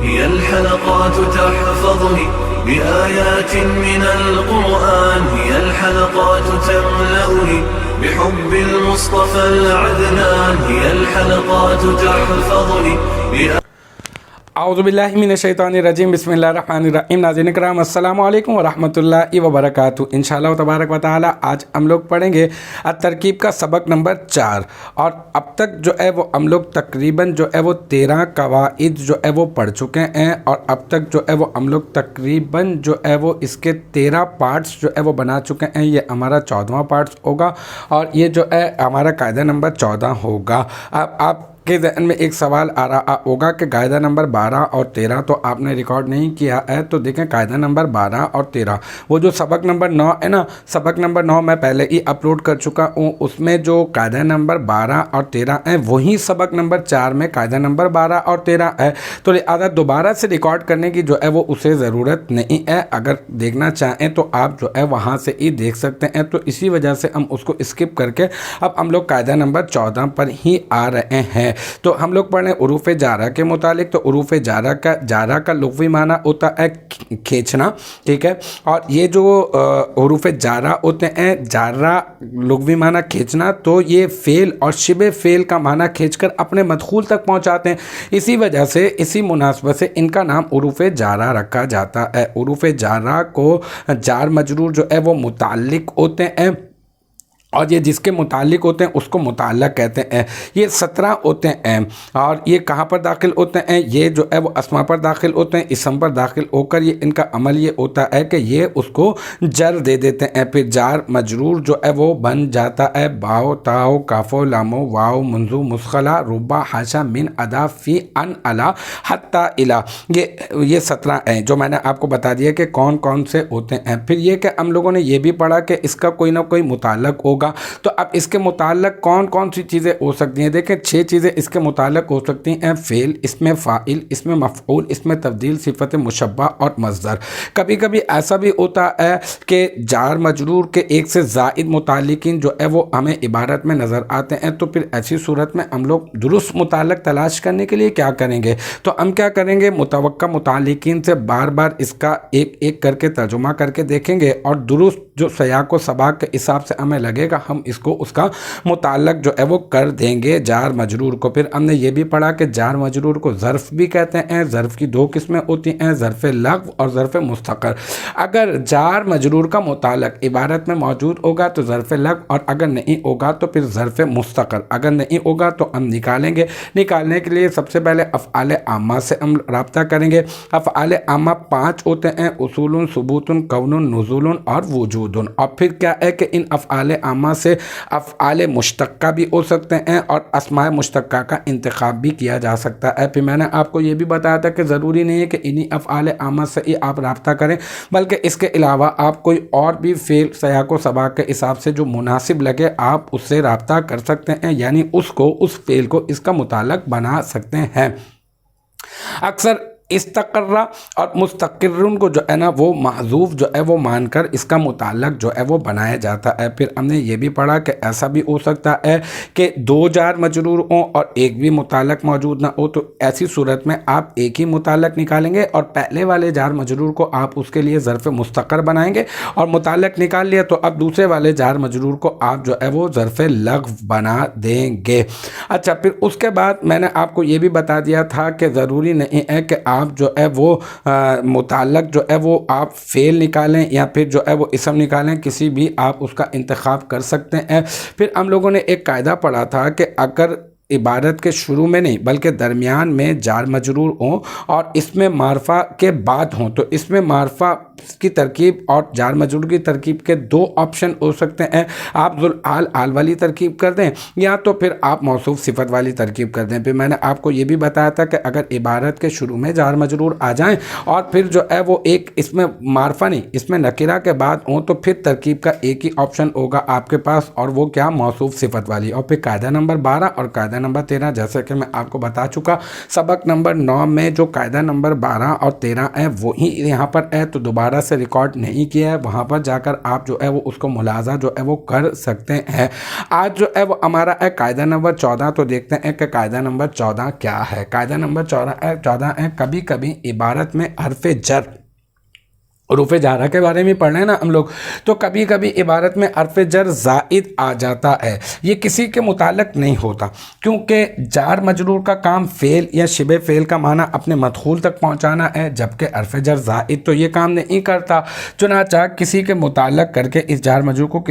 هي الحلقات تحفظني بآيات من القرآن، هي الحلقات تملأني بحب المصطفى العدنان، هي الحلقات تحفظني اعوذ باللہ من الشیطان الرجیم، بسم اللہ الرحمن الرحیم۔ ناظرین کرام، السلام علیکم ورحمۃ اللہ وبرکاتہ۔ انشاءاللہ تبارک و تعالی آج ہم لوگ پڑھیں گے الترکیب کا سبق نمبر 4، اور اب تک جو ہے وہ ہم لوگ تقریباً جو ہے وہ 13 قواعد جو ہے وہ پڑھ چکے ہیں، اور اب تک جو ہے وہ ہم لوگ تقریباً جو ہے وہ اس کے 13 پارٹس جو ہے وہ بنا چکے ہیں۔ یہ ہمارا 14واں پارٹس ہوگا، اور یہ جو ہے ہمارا قاعدہ نمبر 14 ہوگا۔ اب آپ کے ذہن میں ایک سوال آ رہا ہوگا کہ قاعدہ نمبر 12 اور 13 تو آپ نے ریکارڈ نہیں کیا ہے، تو دیکھیں قاعدہ نمبر 12 اور 13 وہ جو سبق نمبر 9 ہے نا، سبق نمبر 9 میں پہلے ہی اپلوڈ کر چکا ہوں، اس میں جو قاعدہ نمبر 12 اور 13 ہیں وہی سبق نمبر 4 میں قاعدہ نمبر 12 اور 13 ہے، تو لہٰذا دوبارہ سے ریکارڈ کرنے کی جو ہے وہ اسے ضرورت نہیں ہے۔ اگر دیکھنا چاہیں تو آپ جو ہے وہاں سے ہی دیکھ سکتے ہیں، تو اسی وجہ سے ہم اس کو اسکپ کر کے اب ہم لوگ قاعدہ نمبر 14 پر ہی آ رہے ہیں۔ تو ہم لوگ پڑھیں حروف جارہ کے متعلق۔ تو حروف جارہ کا لغوی معنی ہوتا ہے کھینچنا، ٹھیک ہے، اور یہ جو حروف جارہ ہوتے ہیں، جارہ لغوی معنی کھینچنا، تو یہ فعل اور شبہ فعل کا معنی کھینچ کر اپنے مدخول تک پہنچاتے ہیں، اسی وجہ سے اسی مناسبت سے ان کا نام حروف جارہ رکھا جاتا ہے۔ حروف جارہ کو جار مجرور جو ہے وہ متعلق ہوتے ہیں، اور یہ جس کے متعلق ہوتے ہیں اس کو متعلق کہتے ہیں۔ یہ 17 ہوتے ہیں، اور یہ کہاں پر داخل ہوتے ہیں؟ یہ جو ہے وہ اسما پر داخل ہوتے ہیں، اسم پر داخل ہو کر یہ ان کا عمل یہ ہوتا ہے کہ یہ اس کو جر دے دیتے ہیں، پھر جار مجرور جو ہے وہ بن جاتا ہے باؤ تاؤ کافو لامو واؤ منزو مسخلہ ربا حاشا من ادا فی ان الا حتی الا۔ یہ 17 ہیں جو میں نے آپ کو بتا دیا کہ کون کون سے ہوتے ہیں۔ پھر یہ کہ ہم لوگوں نے یہ بھی پڑھا کہ اس کا کوئی نہ کوئی متعلق ہوگا، تو اب اس کے متعلق کون کون سی چیزیں ہو سکتی ہیں؟ دیکھیں 6 چیزیں اس کے متعلق ہو سکتی ہیں: فعل، اس میں فاعل، اس میں مفعول، اس میں تبدیل، صفت مشبہ اور مصدر۔ کبھی کبھی ایسا بھی ہوتا ہے کہ جار مجرور کے ایک سے زائد متعلقین جو ہے وہ ہمیں عبارت میں نظر آتے ہیں، تو پھر ایسی صورت میں ہم لوگ درست متعلق تلاش کرنے کے لیے کیا کریں گے؟ تو ہم کیا کریں گے؟ متوقع متعلقین سے بار بار اس کا ایک ایک کر کے ترجمہ کر کے دیکھیں گے، اور درست جو سیاق و سباق کے حساب سے ہمیں لگے گا ہم اس کو اس کا متعلق جو ہے وہ کر دیں گے جار مجرور کو۔ پھر ہم نے یہ بھی پڑھا کہ جار مجرور کو ظرف بھی کہتے ہیں۔ ظرف کی 2 قسمیں ہوتی ہیں، ظرف لغو اور ظرف مستقر۔ اگر جار مجرور کا متعلق عبارت میں موجود ہوگا تو ظرف لغو، اور اگر نہیں ہوگا تو پھر ظرف مستقر۔ اگر نہیں ہوگا تو ہم نکالیں گے۔ نکالنے کے لیے سب سے پہلے افعال عامہ سے ہم رابطہ کریں گے۔ افعال عامہ 5 ہوتے ہیں: اصول، ثبوت، کون، نزول اور وجود۔ اور پھر کیا ہے کہ ان افعال عامہ سے افعال مشتقہ بھی ہو سکتے ہیں، اور اسماء مشتقہ کا انتخاب بھی کیا جا سکتا ہے۔ پھر میں نے آپ کو یہ بھی بتایا تھا کہ ضروری نہیں ہے کہ انہی افعال عامہ سے ہی آپ رابطہ کریں، بلکہ اس کے علاوہ آپ کوئی اور بھی فعل سیاق و سباق کے حساب سے جو مناسب لگے آپ اس سے رابطہ کر سکتے ہیں، یعنی اس فعل کو اس کا متعلق بنا سکتے ہیں۔ اکثر استقرہ اور مستقرن کو جو ہے نا وہ محذوف جو ہے وہ مان کر اس کا متعلق جو ہے وہ بنایا جاتا ہے۔ پھر ہم نے یہ بھی پڑھا کہ ایسا بھی ہو سکتا ہے کہ 2 جار مجرور ہوں اور ایک بھی متعلق موجود نہ ہو، تو ایسی صورت میں آپ ایک ہی متعلق نکالیں گے، اور پہلے والے جار مجرور کو آپ اس کے لیے ظرف مستقر بنائیں گے، اور متعلق نکال لیا تو اب دوسرے والے جار مجرور کو آپ جو ہے وہ ظرف لغو بنا دیں گے۔ اچھا، پھر اس کے بعد میں نے آپ کو یہ بھی بتا دیا تھا کہ ضروری نہیں ہے کہ آپ جو ہے وہ متعلق جو ہے وہ آپ فعل نکالیں یا پھر جو ہے وہ اسم نکالیں، کسی بھی آپ اس کا انتخاب کر سکتے ہیں۔ پھر ہم لوگوں نے ایک قاعدہ پڑھا تھا کہ اگر عبارت کے شروع میں نہیں بلکہ درمیان میں جار مجرور ہوں اور اس میں معرفہ کے بعد ہوں، تو اس میں معرفہ کی ترکیب اور جار مجرور کی ترکیب کے 2 آپشن ہو سکتے ہیں۔ آپ ذوالحال حال والی ترکیب کر دیں، یا تو پھر آپ موصوف صفت والی ترکیب کر دیں۔ پھر میں نے آپ کو یہ بھی بتایا تھا کہ اگر عبارت کے شروع میں جار مجرور آ جائیں اور پھر جو ہے وہ ایک اس میں معرفہ نہیں اس میں نکرہ کے بعد ہوں، تو پھر ترکیب کا ایک ہی آپشن ہوگا آپ کے پاس، اور وہ کیا؟ موصوف صفت والی۔ اور پھر قاعدہ نمبر 12 اور قاعدہ قاعدہ نمبر 13 جیسے کہ میں آپ کو بتا چکا سبق نمبر 9 میں جو قاعدہ نمبر 12 اور 13 ہے وہی یہاں پر ہے، تو دوبارہ سے ریکارڈ نہیں کیا ہے، وہاں پر جا کر آپ جو ہے وہ اس کو ملاحظہ جو ہے وہ کر سکتے ہیں۔ آج جو ہے وہ ہمارا ہے قاعدہ نمبر 14، تو دیکھتے ہیں کہ قاعدہ نمبر 14 کیا ہے۔ قاعدہ نمبر 14 ہے کبھی کبھی عبارت میں حرف جر، حروف جارہ کے بارے میں پڑھ رہے ہیں نا ہم لوگ، تو کبھی کبھی عبارت میں حرف جر زائد آ جاتا ہے، یہ کسی کے متعلق نہیں ہوتا، کیونکہ جار مجرور کا کام فعل یا شبہ فعل کا معنی اپنے مدخول تک پہنچانا ہے، جبکہ حرف جر زائد تو یہ کام نہیں کرتا۔ چنانچہ کسی کے متعلق کر کے اس جار مجرور کو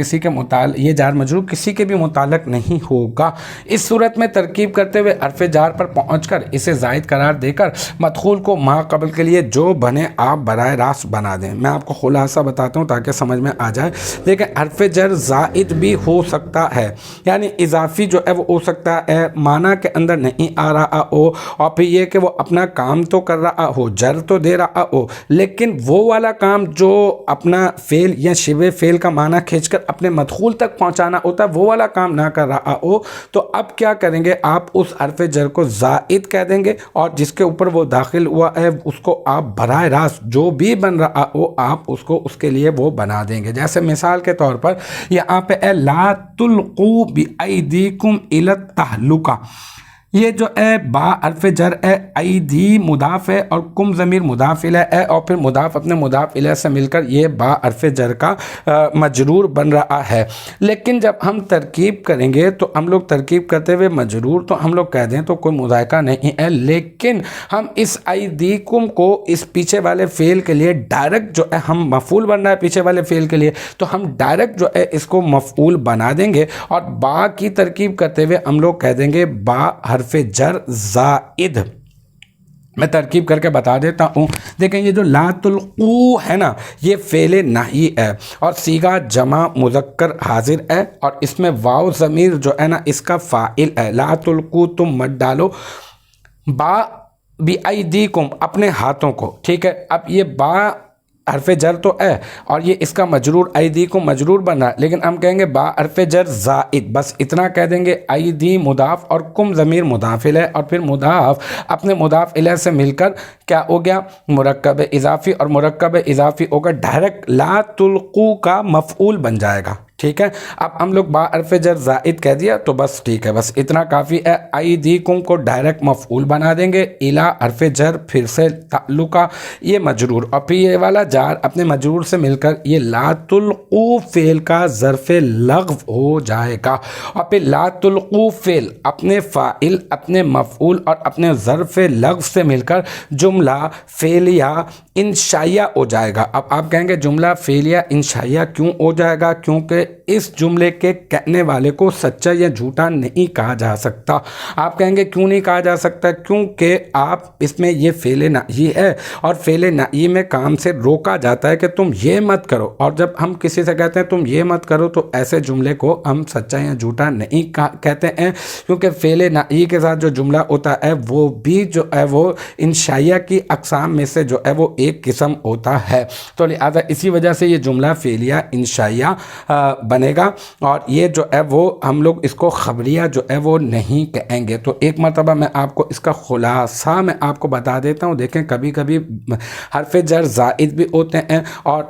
یہ جار مجرور کسی کے بھی متعلق نہیں ہوگا۔ اس صورت میں ترکیب کرتے ہوئے حرف جار پر پہنچ کر اسے زائد قرار دے کر مدخول کو ما قبل کے لیے جو بنے آپ براہ راست بنا دیں۔ میں آپ کو خلاصہ بتاتا ہوں تاکہ سمجھ میں آ جائے۔ لیکن حرف جر زائد بھی ہو سکتا ہے، یعنی اضافی جو ہے وہ ہو سکتا ہے، معنی کے اندر نہیں آ رہا ہو، اور پھر یہ کہ وہ اپنا کام تو کر رہا ہو، جر تو دے رہا ہو، لیکن وہ والا کام جو اپنا فعل یا شبہ فعل کا معنی کھینچ کر اپنے مدخول تک پہنچانا ہوتا ہے وہ والا کام نہ کر رہا ہو، تو اب کیا کریں گے، آپ اس حرف جر کو زائد کہہ دیں گے، اور جس کے اوپر وہ داخل ہوا ہے اس کو آپ براہ راست جو بھی بن رہا ہو آپ اس کو اس کے لیے وہ بنا دیں گے۔ جیسے مثال کے طور پر یہاں پہ ہے لا تلقوا بأیدیکم الی التہلکہ، یہ جو ہے با حرف جر ہے، ایدی مضاف ہے اور کم ضمیر مضاف الیہ ہے، اور پھر مضاف اپنے مضاف الیہ سے مل کر یہ با حرف جر کا مجرور بن رہا ہے۔ لیکن جب ہم ترکیب کریں گے تو ہم لوگ ترکیب کرتے ہوئے مجرور تو ہم لوگ کہہ دیں تو کوئی مذائقہ نہیں ہے، لیکن ہم اس ایدیکم کو اس پیچھے والے فعل کے لیے ڈائریکٹ جو ہے ہم مفعول بن رہا ہے پیچھے والے فعل کے لیے، تو ہم ڈائریکٹ جو ہے اس کو مفعول بنا دیں گے، اور با کی ترکیب کرتے ہوئے ہم لوگ کہہ دیں گے با حرف جر زائد۔ میں ترکیب کر کے بتا دیتا ہوں، دیکھیں یہ جو لا تلقوا ہے نا یہ فعل نہی ہے اور صیغہ جمع مذکر حاضر ہے، اور اس میں واو ضمیر جو ہے نا اس کا فاعل ہے۔ لا تلقوا تم مت ڈالو، با بأیدیکم اپنے ہاتھوں کو، ٹھیک ہے۔ اب یہ با حرف جر تو ہے اور یہ اس کا مجرور ایدیکم مجرور بنا، لیکن ہم کہیں گے با حرف جر زائد، بس اتنا کہہ دیں گے۔ ایدی مضاف اور کم ضمیر مضاف الیہ، اور پھر مضاف اپنے مضاف الیہ سے مل کر کیا ہو گیا مرکب اضافی، اور مرکب اضافی ہو کر ڈائریکٹ لا تلقوا کا مفعول بن جائے گا، ٹھیک ہے۔ اب ہم لوگ با حرف جر زائد کہہ دیا تو بس ٹھیک ہے، بس اتنا کافی ہے۔ ایدیکم کو ڈائریکٹ مفعول بنا دیں گے، الا حرف جر پھر سے تعلقہ یہ مجرور، اور پھر یہ والا جار اپنے مجرور سے مل کر یہ لا تلقوا فعل کا ظرف لغو ہو جائے گا، اور پھر لا تلقوا فعل اپنے فاعل اپنے مفعول اور اپنے ظرف لغو سے مل کر جملہ فعلیہ انشائیہ ہو جائے گا۔ اب آپ کہیں گے جملہ فعلیہ انشائیہ کیوں ہو جائے گا؟ کیونکہ اس جملے کے کہنے والے کو سچا یا جھوٹا نہیں کہا جا سکتا۔ آپ کہیں گے کیوں نہیں کہا جا سکتا؟ کیونکہ آپ اس میں یہ فعل نہی ہے، اور فعل نہی میں کام سے روکا جاتا ہے کہ تم یہ مت کرو، اور جب ہم کسی سے کہتے ہیں تم یہ مت کرو تو ایسے جملے کو ہم سچا یا جھوٹا نہیں کہتے ہیں، کیونکہ فعل نہی کے ساتھ جو جملہ ہوتا ہے وہ بھی جو ہے وہ انشائیہ کی اقسام میں سے جو ہے وہ ایک قسم ہوتا ہے، تو لہذا اسی وجہ سے یہ جملہ فعلیہ انشائیہ بنے گا، اور یہ جو ہے وہ ہم لوگ اس کو خبریہ جو ہے وہ نہیں کہیں گے۔ تو ایک مرتبہ میں آپ کو اس کا خلاصہ میں آپ کو بتا دیتا ہوں۔ دیکھیں کبھی کبھی حرف جر زائد بھی ہوتے ہیں، اور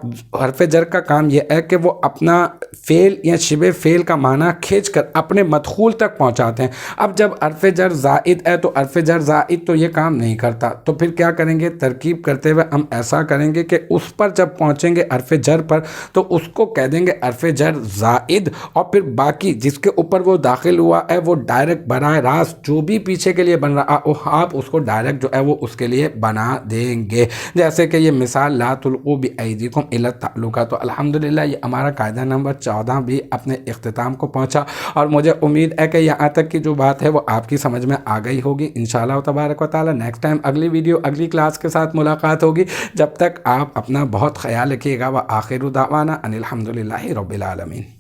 حرف جر کا کام یہ ہے کہ وہ اپنا فعل یا شبہ فعل کا معنی کھینچ کر اپنے مدخول تک پہنچاتے ہیں۔ اب جب حرف جر زائد ہے تو حرف جر زائد تو یہ کام نہیں کرتا، تو پھر کیا کریں گے؟ ترکیب کرتے ہوئے ہم ایسا کریں گے کہ اس پر جب پہنچیں گے حرف جر پر تو اس کو کہہ دیں گے حرف جر زائد، اور پھر باقی جس کے اوپر وہ داخل ہوا ہے وہ ڈائریکٹ براہ راست جو بھی پیچھے کے لیے بن رہا آپ اس کو ڈائریکٹ جو ہے وہ اس کے لیے بنا دیں گے، جیسے کہ یہ مثال لا تلقوا بأیدیکم الی التہلکہ۔ تو الحمدللہ یہ ہمارا قاعدہ نمبر 14 بھی اپنے اختتام کو پہنچا، اور مجھے امید ہے کہ یہاں تک کی جو بات ہے وہ آپ کی سمجھ میں آ گئی ہوگی۔ انشاءاللہ تبارک و تعالی نیکسٹ ٹائم اگلی ویڈیو اگلی کلاس کے ساتھ ملاقات ہوگی۔ جب تک آپ اپنا بہت خیال رکھیے گا۔ وآخر دعوانا ان الحمدللہ رب العالمین۔